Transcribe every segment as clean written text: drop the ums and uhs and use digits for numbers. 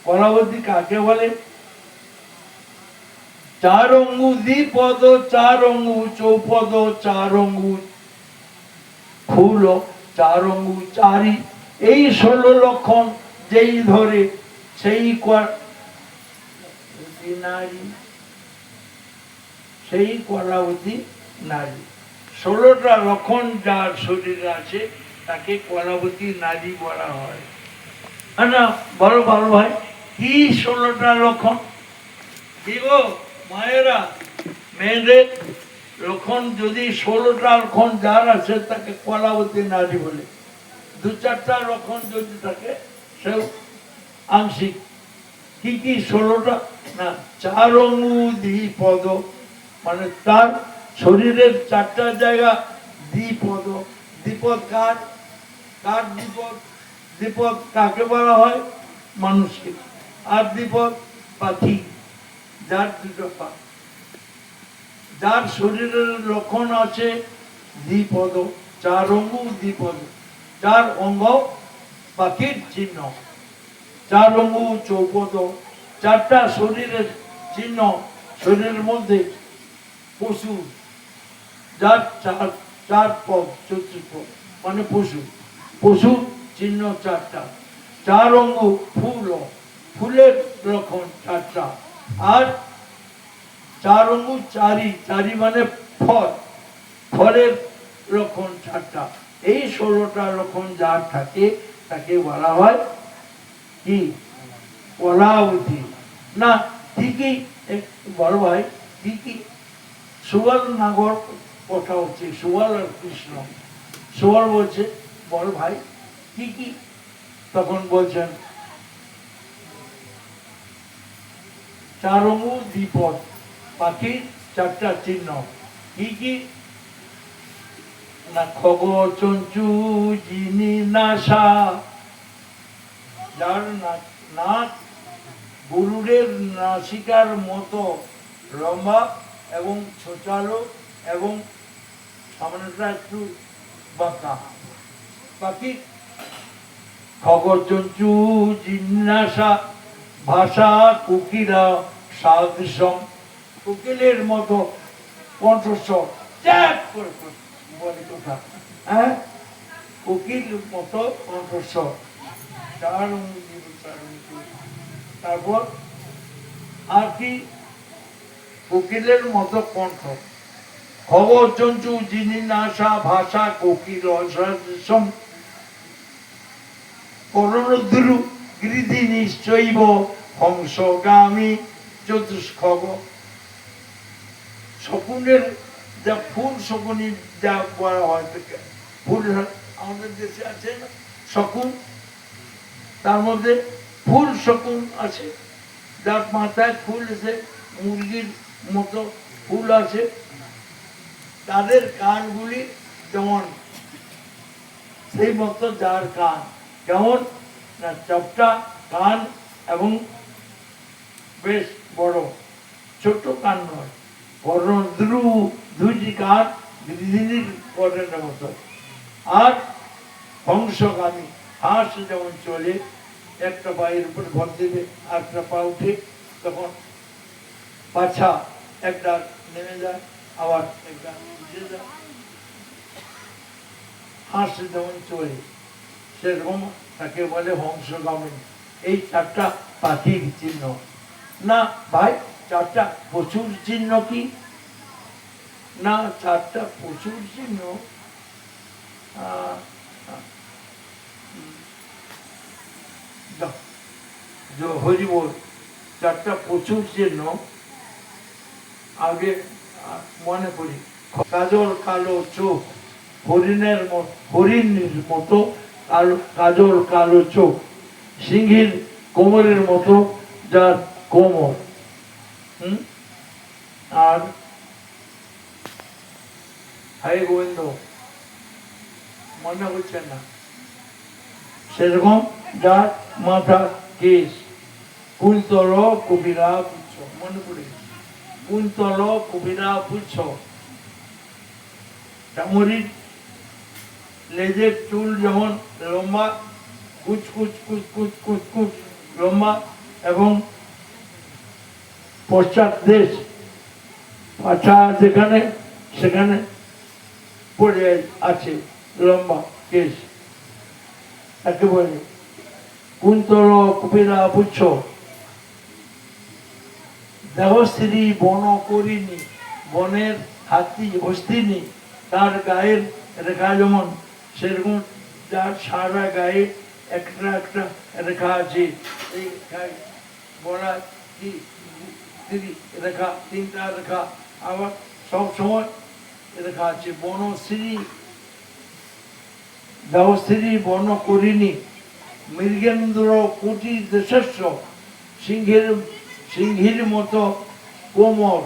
কলাবতী কাকে বলে? চার অঙ্গু দ্বিপদ, চার অঙ্গু চৌপদ, চার অঙ্গু ফুল, চার অঙ্গু চারি, এই 16 লক্ষণ যেই ধরে সেই নারী, সেই কলাবতী নারী। 16টা লক্ষণ যার শরীরে আছে তাকে কলাবতী নারী বলা হয়। না বলো ভালো ভাই, কি 16টা লক্ষণ? কি গো মায়েরা, মেয়েদের লক্ষণ যদি 16টা লক্ষণ যার আছে তাকে কলাবতী নারী বলে। 2-4টা লক্ষণ যদি থাকে সে আংশিক। কি কি 16টা? না, চার অঙ্গু দ্বিপদ, মানে তার শরীরের 4টা জায়গা দ্বিপদ। দ্বিপদ কার? কার দ্বিপদ? দ্বিপদ কাকে বলা হয়? মানুষকে। আর দ্বিপদ পাখি, যার 2টো পা। যার শরীরের লক্ষণ আছে দ্বিপদ, চার অঙ্গু দ্বিপদ, 4 অঙ্গ পাখির চিহ্ন। চার অঙ্গু চৌপদ, 4টা শরীরের চিহ্ন শরীরের মধ্যে। পশু, যার 4 পদ, চতুষ্পদ মানে পশু, পশু চিহ্ন 4টা। 4 অঙ্গু ফুল, ফুলের লক্ষণ 4টা। আর 4 অঙ্গু চারি, চারি মানে ফল, ফলের লক্ষণ 4টা। এই 16টা লক্ষণ যার থাকে তাকে বলা হয় কি? কলাবতী। না ঠিকই বড় ভাই, ঠিকই সুবল নাগর কথা হচ্ছে, সুবল আর কৃষ্ণ। সুবল বলছে বড় ভাই কি কি? তখন বলছেন 4 অঙ্গু দ্বিপদ, পাখির 4টা চিহ্ন। কি কি? না খগ চঞ্চু জিনি নাসা, যার নাক গরুরের নাসিকার মতো লম্বা এবং ছোচালো এবং সামনেটা একটু বাঁকা। পাখি খগ চঞ্চু জিজ্ঞাসা, ভাষা কুকিরা সাদৃশ্যম, কোকিলের মতো কণ্ঠস্বর, চ্যাট করে বলে কথা। হ্যাঁ, কোকিল মতো কণ্ঠস্বর। তারপর আর কি? কোকিলের মতো কণ্ঠ। খবর চঞ্চু যিনি নাসা, ভাষা কোকিল অসাদৃশ্যম, করণদ্রু গৃধি নিশ্চৈব হংসগামী চতুষ্খগ। শকুনের যা ফুল, শকুনি যা বলা হয়, ফুল আমাদের দেশে আছে না শকুন, তার মধ্যে ফুল শকুন আছে, যার মাথায় ফুল এসে মুরগির মতো ফুল আছে। তাদের কানগুলি যেমন সেই মতো যার কান, কেমন না চাপটা কান এবং বেশ বড়, ছোট কান নয়। কর্ণদ্রু, 2টি কান গৃহিণীর কর্ণের মতো। আর হংসগামী, হাঁস যেমন চলে, একটা পায়ের উপর ভর দেবে, আরেকটা পা উঠে, তখন পাছা একটা নেমে যায়, আবার একটা উঠে যায়। হাঁস যেমন চলে সেরকম তাকে বলে হংসগামী। এই 4টা পাখির চিহ্ন। না ভাই, 4টা পশুর চিহ্ন কি? না 4টা পশুর চিহ্ন হরি বল। 4টা পশুর চিহ্ন আগে মনে করি। কাজল কালো চোখ, হরিণের মতো কাজল কালো চোখ, সিংহীর কোমরের মতো যার কোমর। আর হাই গোবিন্দ মনে হচ্ছে না, সেরকম যার মাথা কেশ, কুলতল কবিরা পুচ্ছ, মনে পড়ে কুলতল কবিরা পুচ্ছ। চামড়ির লেজের চুল যেমন লম্বা, কুচ কুচ কুচ কুচ কুচ কুচ লম্বা, এবং পশ্চাৎ দেশ পাছা যেখানে সেখানে পড়ে আছে লম্বা কেশ, একেবারে কুন্তল কুপিরা পুচ্ছ, দেহশ্রী বন করিনি, বনের হাতি হস্তিনি, তার গায়ের রেখা যেমন সেরকম যার সারা গায়ে একটা একটা রেখা আছে। এই বলা কি রেখা, তিনটা রেখা, আবার সব সময় রেখা আছে। বনশ্রী দেহশ্রী বন করিনি, মৃগেন্দ্র কোটি দেশস্ব, সিংহের মতো কোমর,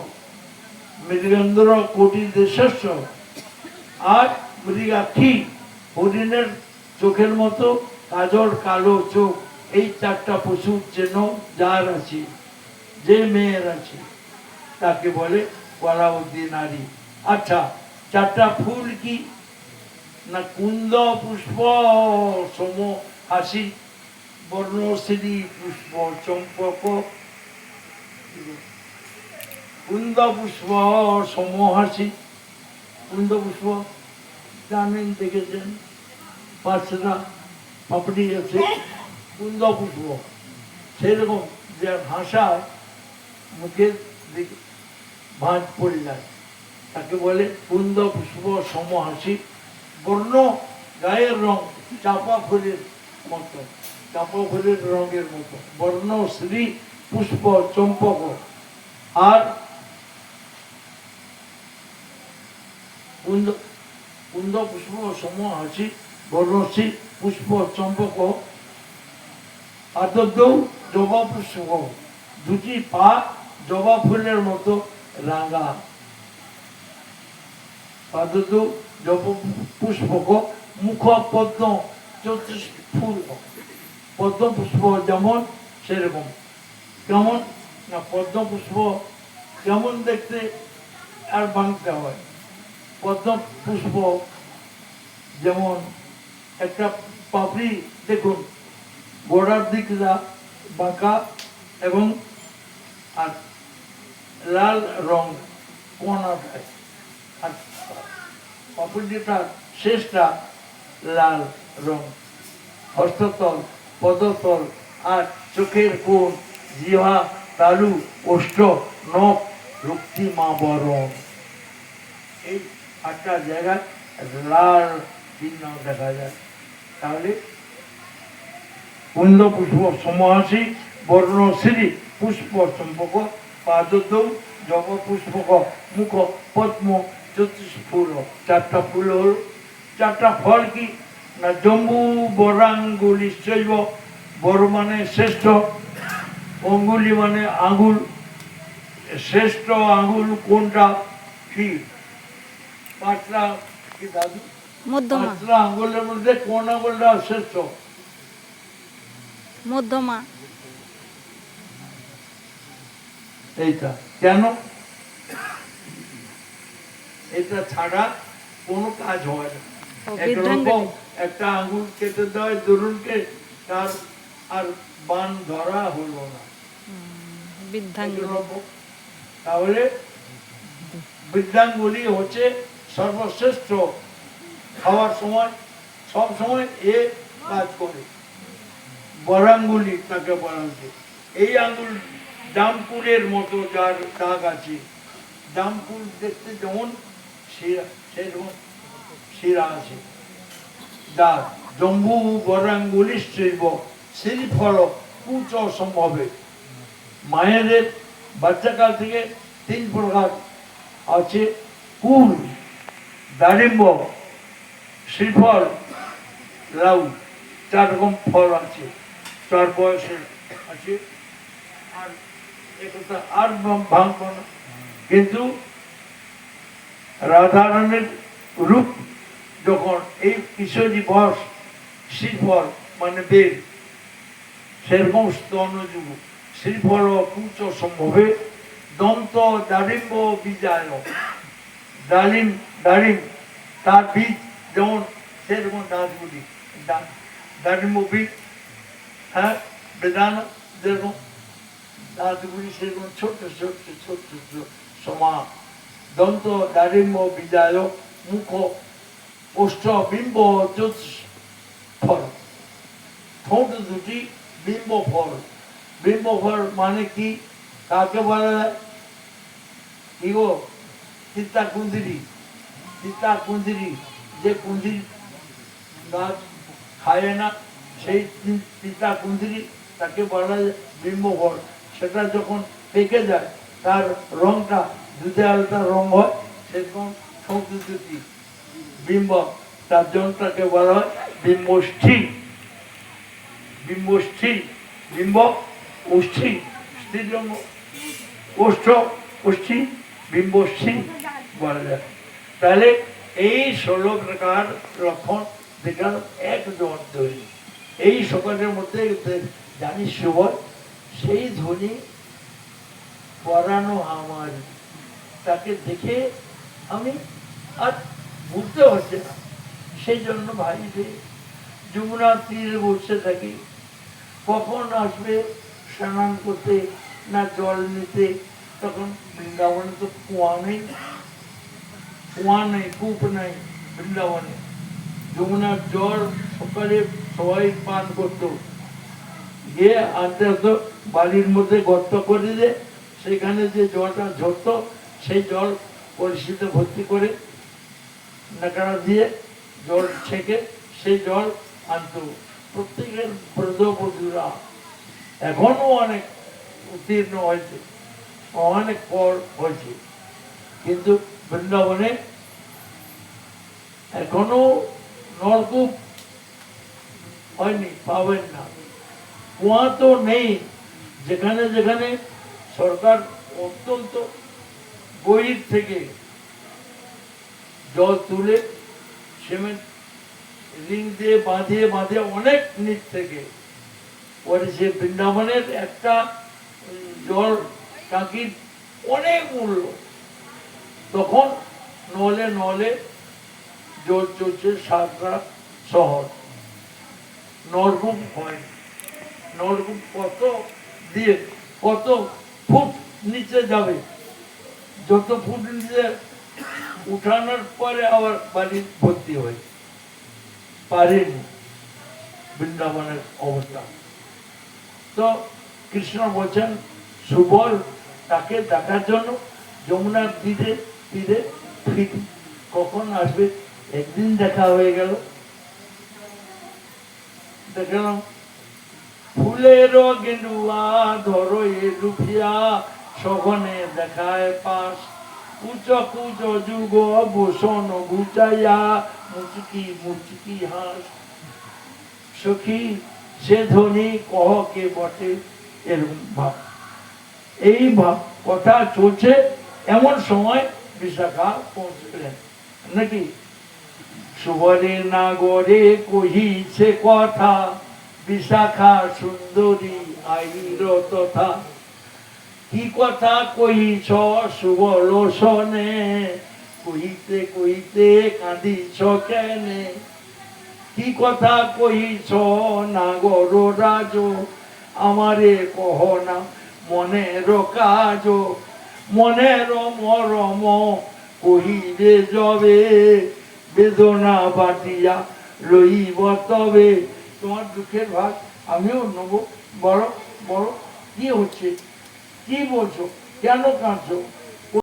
মৃগেন্দ্র কোটি দেশস্ব, আর মৃগাক্ষী হরিণের চোখের মতো কাজল কালো চোখ। এই চারটা পশুর যেন যার আছে, যে মেয়ের আছে, তাকে বলে কলাবতী নারী। আচ্ছা, চারটা ফুল কি না? কুন্দ পুষ্প সম হাসি, বর্ণশ্রী পুষ্প চম্পক, কুন্দ পুষ্প সমহাসি। কুন্দ পুষ্প জানেন, দেখেছেন, পাঁচটা পাপড়ি আছে। কুন্দ পুষ্প সেরকম যে ভাষায় মুখের দিকে ভাঁজ পড়ে যায়, তাকে বলে কুন্দ পুষ্প সমহাসি। বর্ণ গায়ের রং চাপা ফুলের মতো, চাপা ফুলের রঙের মতো। বর্ণ শ্রী পুষ্প চম্পক, আর কুন্দ কুন্দ পুষ্প সমহাসি, বর্ণশ্রী পুষ্প চম্পক, আদৌ জবা পুষ্প, দুটি পা জবা ফুলের মতো রাঙা। আদৌ জবা পুষ্পক, মুখ পদ্ম চতুষ্ফুল, পদ্ম পুষ্প যেমন সেরকম। কেমন না? পদ্ম পুষ্প কেমন দেখতে আর বাঁকতে হয়। পদ্ম পুষ্প যেমন একটা পাপড়ি দেখুন, গোড়ার দিকটা বাঁকা এবং আর লাল রং কোনাটায়, আর পাপড়িটার শেষটা লাল রং। হস্ততল, পদতল, আর চোখের কোণ, জিহ্বা, তালু, ওষ্ঠ, নখ, রক্তিমা বরণ, এই 8টা জায়গায় লাল চিহ্ন দেখা যায়। তাহলে কুন্দ পুষ্প সমহাসি, বর্ণশ্রী পুষ্প চম্পক, পাদৌ জব পুষ্পক, মুখ পদ্ম চতুষ্ফুল। চারটা ফুল হল। চারটা ফল কি না? জম্বু বরাঙ্গুলি শৈব, বড় মানে শ্রেষ্ঠ, অঙ্গুলি মানে আঙ্গুল। শ্রেষ্ঠ আঙ্গুল কোনটা? কি? পাঁচটা কি দাদু? পাঁচটা আঙ্গুলের মধ্যে কোন আঙ্গুলটা শ্রেষ্ঠ? মধ্যমা। এইটা কেন? এটা ছাড়া কোনো কাজ হয় না। একরকম একটা আঙ্গুল কেটে দেওয়া দুরুনকে, তার আর বান ধরা হলো না। তাহলে বৃদ্ধাঙ্গুলি হচ্ছে সর্বশ্রেষ্ঠ। খাওয়ার সময় সব সময় এ কাজ করে। বরাঙ্গুলি তাকে বলা হচ্ছে। এই আঙ্গুল জামপুরের মতো যার দাগ আছে, জামপুর দেখতে যেমন সেরকম শিরা আছে, দাগ। জম্বু বরাঙ্গুলি শৈব, শ্রীফল কুচ সম্ভবে। মায়েদের বাচ্চাকাল থেকে 3 প্রকার আছে: কুল, দারিম্ব, শ্রীফল, লাউ। 4 রকম ফল আছে, 4 বয়সের আছে। আর একথা আর ভাঙব না, কিন্তু রাধারণের রূপ যখন এই কিশোরী বয়স, শ্রীফল মানে বেদ, সেরকম স্তনযুগ। শ্রীফল কুচ সম্ভবে, দন্ত দারিম্ব বীজায়। ডালিম, ডালিম তার বীজ যেমন সেরকম দাঁতগুলি, দারিম্ব বীজ। হ্যাঁ, বেদানা যেরকম রাজগুলি সেরকম ছোট্ট ছোট্ট ছোট্ট ছোট্ট সমা দন্ত দারিম্ব বিদায় মুখ ওষ্ঠ বিম্ব জ্যোতিষ ফল, ঠোঁট দুটি বিম্ব ফল। বিম্ব ফল মানে কি, কাকে বলা যায়? কি গো? তিতা কুন্দিরি। তিতা কুন্দিরি, যে কুন্দির গাছ খায় না সেই তিতা কুন্দিরি, তাকে বলা যায় বিম্ব ফল। সেটা যখন পেকে যায় তার রংটা দুধে আলতা রং হয়, সেরকম ঠোঁট দুটি বিম্ব, তার জন্য তাকে বলা হয় বিম্বষ্ঠী। বিম্বষ্ঠী, বিম্ব ওষ্ঠী, স্ত্রীলিঙ্গ ওষ্ঠ ওষ্ঠী বিম্বষ্ঠী বলা যায়। তাহলে এই 16 প্রকার লক্ষণ দেখার এক জন ধ্বনি। এই সকলের মধ্যে জানি সুবল, সেই ধ্বনি পরানো আমার, তাকে দেখে আমি আর বুঝতে পারছি না। সেই জন্য ভাইতে যমুনার তীরে বসে থাকি, কখন আসবে স্নান করতে না জল নিতে। তখন বৃন্দাবনে তো কুয়া নেই, কুয়া নেই, কূপ নেই বৃন্দাবনে। যমুনার জল সকালে সবাই পান করত, গিয়ে আনতে হতো, বাড়ির মধ্যে গর্ত করে দিয়ে সেখানে যে জলটা ঝরতো সেই জল কলসিতে ভর্তি করে নাকারা দিয়ে জল ছেঁকে সেই জল আনতো প্রত্যেকের ব্রজবধূরা। এখনো অনেক উত্তীর্ণ হয়েছে, অনেক পর হয়েছে, কিন্তু বৃন্দাবনে এখনো নলকূপ হয়নি, পাবেন না। কুয়া তো নেই, যেখানে যেখানে সরকার অত্যন্ত গভীর থেকে জল তুলে সিমেন্ট রিং দিয়ে বাঁধিয়ে বাঁধিয়ে অনেক নিচ থেকে পরে, সে বৃন্দাবনের একটা জল টাকির অনেক মূল্য। তখন নলে নলে জল চলছে সাতটা শহর, নলকূপ হয়। নলকূপ কত দিয়ে কত ফুট নিচে যাবে, যত ফুট নিচে উঠানোর পরে আবার বাড়ি ভর্তি হয়, পারেনি বৃন্দাবনের অবস্থা। তো কৃষ্ণ বলছেন সুবল, তাকে দেখার জন্য যমুনার তীরে তীরে ফিরি। কখন আসবে? একদিন দেখা হয়ে গেল, দেখলাম ফুলের গেলুয়া ধরো এ রুফিয়া সঘনে দেখায় পাশ, কুচ কুচ যুগ বসন ঘুচাইয়া মুচকি মুচকি হাস। সখী সে ধ্বনি কহ কে বটে, এরকম ভাব। এই ভাব কথা চলছে, এমন সময় বিশাখা পৌঁছলেন নাকি। সুবরে নাগরে কহিছে কথা, বিশাখা সুন্দরী আইর তথা। কি কথা কহিছ সুবল শোনে, কহিতে কহিতে কাঁদিছ কেনে। কি কথা কহিছ নাগর রাজ, আমারে কহ না মনের কাজ। মনের মরম কহিলে যবে, বেদনা বাটিয়া লইব তবে। তোমার দুঃখের ভাগ আমিও নেব। বড় বড় কি হচ্ছে, কি বলছো, কেন কাঁদছো?